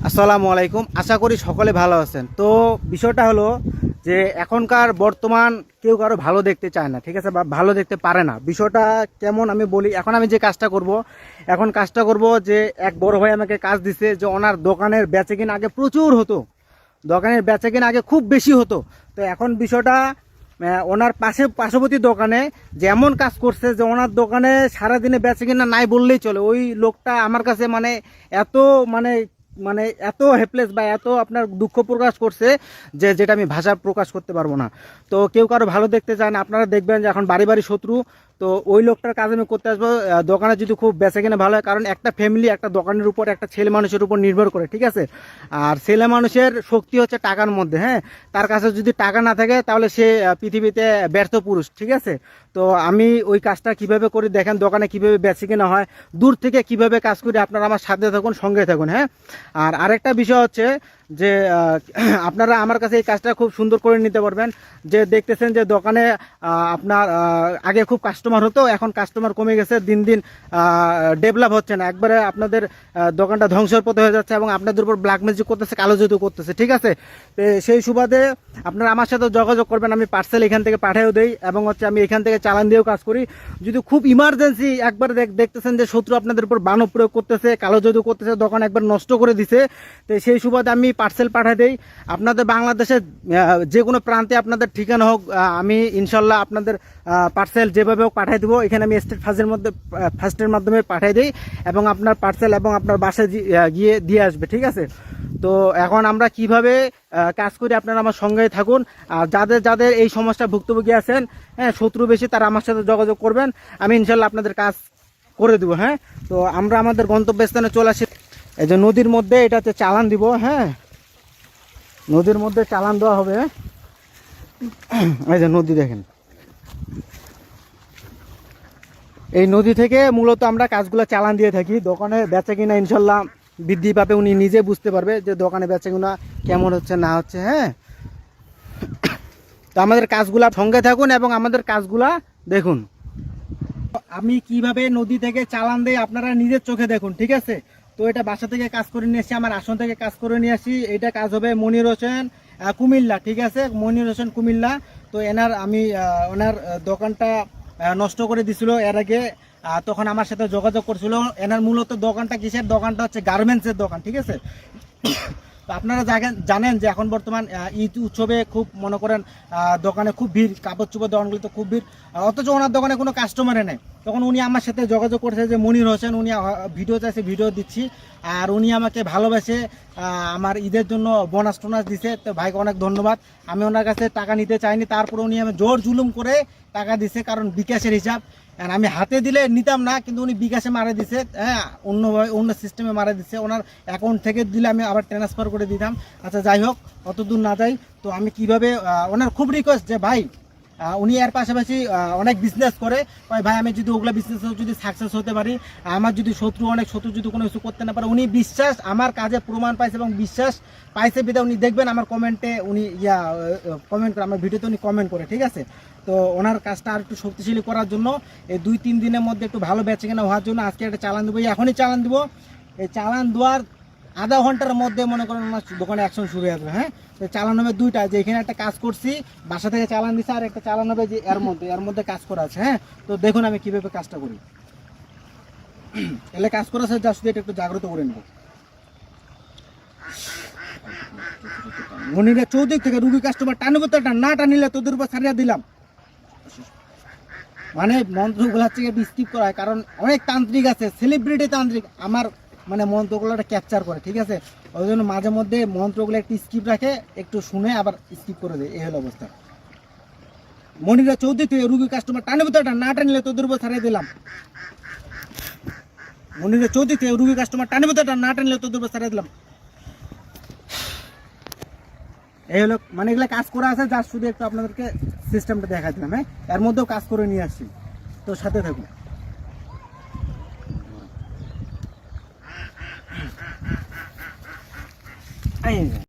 আসসালামু আলাইকুম। আশা করি সকলে ভালো আছেন। তো বিষয়টা হলো যে এখনকার বর্তমান কেউ কারো ভালো দেখতে চায় না, ঠিক আছে, বা ভালো দেখতে পারে না। বিষয়টা কেমন আমি বলি। এখন আমি যে কাজটা করব যে এক বড় ভাই আমাকে কাজ দিছে, যে ওনার দোকানের বেচাকেনা আগে প্রচুর হতো, দোকানের বেচাকেনা আগে খুব বেশি হতো। তো এখন বিষয়টা ওনার পার্শ্ববর্তী দোকানে যেমন কাজ করছে যে ওনার দোকানে সারাদিনে বেচাকেনা নাই বললেই চলে। ওই লোকটা আমার কাছে এত মানে মানে এত হেল্পলেস বা এত আপনার দুঃখ প্রকাশ করছে যে যেটা আমি ভাষা প্রকাশ করতে পারবো না। তো কেউ কারো ভালো দেখতে চান, আপনারা দেখবেন যে এখন বাড়ি বাড়ি শত্রু। তো ওই লোকটার কাজ আমি করতে আসবো দোকানে যদি খুব বেচাকেনা ভালো হয়, কারণ একটা ফ্যামিলি একটা দোকানের উপর, একটা ছেলে মানুষের উপর নির্ভর করে, ঠিক আছে। আর ছেলে মানুষের শক্তি হচ্ছে টাকার মধ্যে, হ্যাঁ। তার কাছে যদি টাকা না থাকে তাহলে সে পৃথিবীতে ব্যর্থ পুরুষ, ঠিক আছে। তো আমি ওই কাজটা কিভাবে করি দেখেন, দোকানে কিভাবে বেচাকেনা হয়, দূর থেকে কিভাবে কাজ করি, আপনারা আমার সাথে থাকুন, সঙ্গে থাকুন, হ্যাঁ। আর আরেকটা বিষয় হচ্ছে যে আপনারা আমার কাছে এই কাজটা খুব সুন্দর করে নিতে পারবেন। যে দেখতেছেন যে দোকানে আপনার আগে খুব কাস্টমার হতো, এখন কাস্টমার কমে গেছে, দিন দিন ডেভেলপ হচ্ছে না, একবারে আপনাদের দোকানটা ধ্বংসের পথে হয়ে যাচ্ছে এবং আপনাদের উপর ব্ল্যাক ম্যাজিক করতেছে, কালো জাদু করতেছে, ঠিক আছে। সেই সুবাদে আপনারা আমার সাথে যোগাযোগ করবেন। আমি পার্সেল এখান থেকে পাঠিয়েও দেই এবং হচ্ছে আমি এখান থেকে চালান দিয়েও কাজ করি। যদি খুব ইমার্জেন্সি একবার দেখতেছেন যে শত্রু আপনাদের উপর বাণ প্রয়োগ করতেছে, কালো জাদু করতেছে, দোকান একবার নষ্ট করে দিছে, তো সেই সুবাদে আমি পার্সেল পাঠিয়ে দেই। আপনাদের বাংলাদেশের যে কোনো প্রান্তে আপনাদের ঠিকানা হোক, আমি ইনশাল্লাহ আপনাদের পার্সেল যেভাবে হোক পাঠিয়ে দেবো। এখানে আমি স্টেট ফাস্টের মাধ্যমে পাঠিয়ে দিই এবং আপনার পার্সেল এবং আপনার বাসায় গিয়ে দিয়ে আসবে, ঠিক আছে। তো এখন আমরা কিভাবে কাজ করি, আপনারা আমার সঙ্গে থাকুন। আর যাদের যাদের এই সমস্যা ভুক্তভোগী আছেন, হ্যাঁ, শত্রু বেশি, তারা আমার সাথে যোগাযোগ করবেন, আমি ইনশাল্লাহ আপনাদের কাজ করে দেবো, হ্যাঁ। তো আমরা আমাদের গন্তব্যস্থানে চলে আসি। এই যে নদীর মধ্যে এটাতে চালান দিব, হ্যাঁ, নদীর মধ্যে চালান দেওয়া হবে। এই যে নদী দেখেন, এই নদী থেকে মূলত আমরা কাজগুলো চালান দিয়ে থাকি। দোকানে বেচা কিনা ইনশাল্লাহ বৃদ্ধি পাবে, উনি নিজে বুঝতে পারবে যে দোকানে বেচা কিনা কেমন হচ্ছে না হচ্ছে, হ্যাঁ। তো আমাদের কাজগুলা সঙ্গে থাকুন এবং আমাদের কাজগুলা দেখুন। আমি কিভাবে নদী থেকে চালান দেই আপনারা নিজের চোখে দেখুন, ঠিক আছে। তো এটা বাসা থেকে কাজ করে নিয়ে আসি, আমার আসন থেকে কাজ করে নিয়ে আসি। এটা কাজ হবে মনির হোসেন কুমিল্লা, ঠিক আছে, মনির হোসেন কুমিল্লা। তো আমি ওনার দোকানটা নষ্ট করে দিছিল এর আগে, তখন আমার সাথে যোগাযোগ করছিল। এনার মূলত দোকানটা কিসের দোকানটা হচ্ছে গার্মেন্টসের দোকান, ঠিক আছে। তো আপনারা জানেন যে এখন বর্তমান ঈদ উৎসবে খুব মনে করেন দোকানে খুব ভিড়, কাপড় চোপড় দোকানগুলিতে খুব ভিড়, অথচ ওনার দোকানে কোনো কাস্টমারে নেই। তখন উনি আমার সাথে যোগাযোগ করেছে যে মনির হোসেন, উনি ভিডিও চাইছে, ভিডিও দিচ্ছি। আর উনি আমাকে ভালোবেসে আমার ঈদের জন্য বোনাস টোনাস দিছে। তো ভাইকে অনেক ধন্যবাদ। আমি ওনার কাছে টাকা নিতে চাইনি, তারপরে উনি আমি জোর জুলুম করে টাকা দিছে, কারণ বিকাশের হিসাব। আমি হাতে দিলে নিতাম না, কিন্তু উনি বিকাশে মারা দিছে, হ্যাঁ, অন্য সিস্টেমে মারা দিচ্ছে। ওনার অ্যাকাউন্ট থেকে দিলে আমি আবার ট্রান্সফার করে দিতাম। আচ্ছা, যাই হোক, অত দূর না যাই। তো আমি কিভাবে ওনার খুব রিকোয়েস্ট যে ভাই, উনি এর পাশাপাশি অনেক বিজনেস করে, ভাই আমি যদি ওগুলো বিজনেস যদি সাকসেস হতে পারি, আমার যদি শত্রু যদি কোনো কিছু করতে না পারে, উনি বিশ্বাস আমার কাজে প্রমাণ পাইছে এবং বিশ্বাস পাইছে বিধা উনি দেখবেন আমার কমেন্টে উনি কমেন্ট করে, আমার ভিডিওতে উনি কমেন্ট করে, ঠিক আছে। তো ওনার কাজটা আর একটু শক্তিশালী করার জন্য এই 2-3 দিনের মধ্যে একটু ভালো বেচাকেনা হওয়ার জন্য আজকে একটা চালান দেবো, এখনই চালান দেবো। এই চালান দেওয়ার আধা ঘন্টার মধ্যে মনে করেন আমার দোকানে অ্যাকশন শুরু হয়ে যাবে, হ্যাঁ। তো চালান হবে দুইটা, যে এখানে একটা কাজ করছি বাসা থেকে চালান দিচ্ছে, আর একটা চালান হবে যে এর মধ্যে কাজ করা আছে, হ্যাঁ। তো দেখুন আমি কিভাবে কাজটা করি। এলে কাজ করা আছে, যা শুধু এটা একটু জাগ্রত করে নেব। মনিরা চৌদিক থেকে রুগী কাস্টমার টানবো, তো না টানিলে তোদের উপর ছাড়িয়ে দিলাম। মানে মন্ত্রগুলা থেকে স্কিপ করা হয়, কারণ অনেক তান্ত্রিক আছে, সেলিব্রিটি তান্ত্রিক আমার মন্ত্রগুলোটা ক্যাপচার করে, ঠিক আছে। ওই জন্য মাঝে মধ্যে মন্ত্রগুলো একটু স্কিপ রাখে, একটু শুনে আবার স্কিপ করে দেয়, এই হলো অবস্থা। মনিরা চৌধুরী থেকে রুগী কাস্টমার টানবো, তো না টানিলে তোদের উপর ছাড়িয়ে দিলাম। মনিরা চৌধুরী থেকে রুগী কাস্টমার টানবো, তো না টানিলে তোদের উপর ছাড়িয়ে দিলাম। এই হলো এগুলো কাজ করা আছে, যার শুধু একটু আপনাদেরকে সিস্টেমটা দেখা দিলাম, হ্যাঁ। এর মধ্যেও কাজ করে নিয়ে আসছি, তো সাথে থাকুন।